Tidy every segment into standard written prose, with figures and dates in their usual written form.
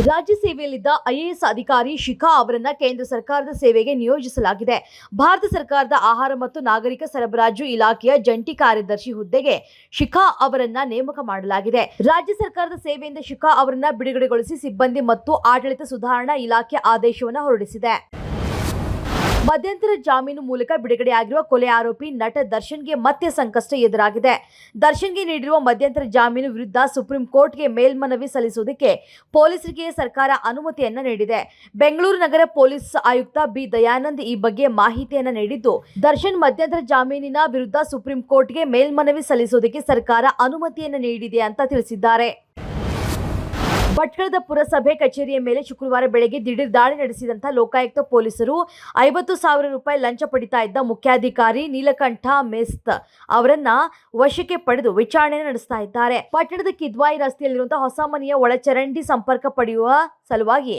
ರಾಜ್ಯ ಸೇವೆಯಲ್ಲಿದ್ದ ಐಎಎಸ್ ಅಧಿಕಾರಿ ಶಿಖಾ ಅವರನ್ನ ಕೇಂದ್ರ ಸರ್ಕಾರದ ಸೇವೆಗೆ ನಿಯೋಜಿಸಲಾಗಿದೆ. ಭಾರತ ಸರ್ಕಾರದ ಆಹಾರ ಮತ್ತು ನಾಗರಿಕ ಸರಬರಾಜು ಇಲಾಖೆಯ ಜಂಟಿ ಕಾರ್ಯದರ್ಶಿ ಹುದ್ದೆಗೆ ಶಿಖಾ ಅವರನ್ನ ನೇಮಕ ಮಾಡಲಾಗಿದೆ. ರಾಜ್ಯ ಸರ್ಕಾರದ ಸೇವೆಯಿಂದ ಶಿಖಾ ಅವರನ್ನ ಬಿಡುಗಡೆಗೊಳಿಸಿ ಸಿಬ್ಬಂದಿ ಮತ್ತು ಆಡಳಿತ ಸುಧಾರಣಾ ಇಲಾಖೆ ಆದೇಶವನ್ನು ಹೊರಡಿಸಿದೆ. ಮಧ್ಯಂತರ ಜಾಮೀನು ಮೂಲಕ ಬಿಡುಗಡೆಯಾಗಿರುವ ಕೊಲೆ ಆರೋಪಿ ನಟ ದರ್ಶನ್ಗೆ ಮತ್ತೆ ಸಂಕಷ್ಟ ಎದುರಾಗಿದೆ. ದರ್ಶನ್ಗೆ ನೀಡಿರುವ ಮಧ್ಯಂತರ ಜಾಮೀನು ವಿರುದ್ಧ ಸುಪ್ರೀಂ ಕೋರ್ಟ್ಗೆ ಮೇಲ್ಮನವಿ ಸಲ್ಲಿಸುವುದಕ್ಕೆ ಪೊಲೀಸರಿಗೆ ಸರ್ಕಾರ ಅನುಮತಿಯನ್ನ ನೀಡಿದೆ. ಬೆಂಗಳೂರು ನಗರ ಪೊಲೀಸ್ ಆಯುಕ್ತ ಬಿ ದಯಾನಂದ್ ಈ ಬಗ್ಗೆ ಮಾಹಿತಿಯನ್ನ ನೀಡಿದ್ದು, ದರ್ಶನ್ ಮಧ್ಯಂತರ ಜಾಮೀನಿನ ವಿರುದ್ಧ ಸುಪ್ರೀಂ ಕೋರ್ಟ್ಗೆ ಮೇಲ್ಮನವಿ ಸಲ್ಲಿಸುವುದಕ್ಕೆ ಸರ್ಕಾರ ಅನುಮತಿಯನ್ನ ನೀಡಿದೆ ಅಂತ ತಿಳಿಸಿದ್ದಾರೆ. ಭಟ್ಕಳದ ಪುರಸಭೆ ಕಚೇರಿಯ ಮೇಲೆ ಶುಕ್ರವಾರ ಬೆಳಗ್ಗೆ ದಿಢೀರ್ ದಾಳಿ ನಡೆಸಿದಂತಹ ಲೋಕಾಯುಕ್ತ ಪೊಲೀಸರು 50,000 ರೂಪಾಯಿ ಲಂಚ ಪಡಿತಾ ಇದ್ದ ಮುಖ್ಯಾಧಿಕಾರಿ ನೀಲಕಂಠ ಮೆಸ್ತ್ ಅವರನ್ನ ವಶಕ್ಕೆ ಪಡೆದು ವಿಚಾರಣೆ ನಡೆಸ್ತಾ ಇದ್ದಾರೆ. ಪಟ್ಟಣದ ಕಿದ್ವಾಯಿ ರಸ್ತೆಯಲ್ಲಿರುವಂತಹ ಹೊಸ ಮನೆಯ ಒಳಚರಂಡಿ ಸಂಪರ್ಕ ಪಡೆಯುವ ಸಲುವಾಗಿ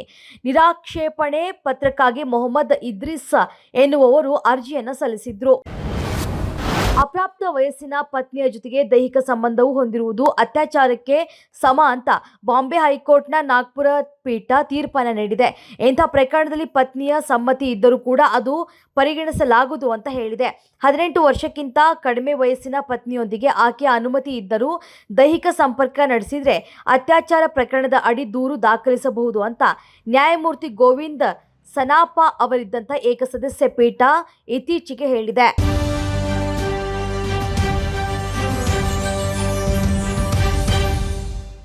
ನಿರಾಕ್ಷೇಪಣೆ ಪತ್ರಕ್ಕಾಗಿ ಮೊಹಮ್ಮದ್ ಇದ್ರಿಸ್ ಎನ್ನುವವರು ಅರ್ಜಿಯನ್ನು ಸಲ್ಲಿಸಿದ್ರು. ಅಪ್ರಾಪ್ತ ವಯಸ್ಸಿನ ಪತ್ನಿಯ ಜೊತೆಗೆ ದೈಹಿಕ ಸಂಬಂಧವು ಹೊಂದಿರುವುದು ಅತ್ಯಾಚಾರಕ್ಕೆ ಸಮ ಅಂತ ಬಾಂಬೆ ಹೈಕೋರ್ಟ್ನ ನಾಗ್ಪುರ ಪೀಠ ತೀರ್ಪನ್ನು ನೀಡಿದೆ. ಇಂಥ ಪ್ರಕರಣದಲ್ಲಿ ಪತ್ನಿಯ ಸಮ್ಮತಿ ಇದ್ದರೂ ಕೂಡ ಅದು ಪರಿಗಣಿಸಲಾಗುವುದು ಅಂತ ಹೇಳಿದೆ. 18 ವರ್ಷಕ್ಕಿಂತ ಕಡಿಮೆ ವಯಸ್ಸಿನ ಪತ್ನಿಯೊಂದಿಗೆ ಆಕೆಯ ಅನುಮತಿ ಇದ್ದರೂ ದೈಹಿಕ ಸಂಪರ್ಕ ನಡೆಸಿದರೆ ಅತ್ಯಾಚಾರ ಪ್ರಕರಣದ ಅಡಿ ದೂರು ದಾಖಲಿಸಬಹುದು ಅಂತ ನ್ಯಾಯಮೂರ್ತಿ ಗೋವಿಂದ್ ಸನಾಪ ಅವರಿದ್ದಂಥ ಏಕಸದಸ್ಯ ಪೀಠ ಇತ್ತೀಚೆಗೆ ಹೇಳಿದೆ.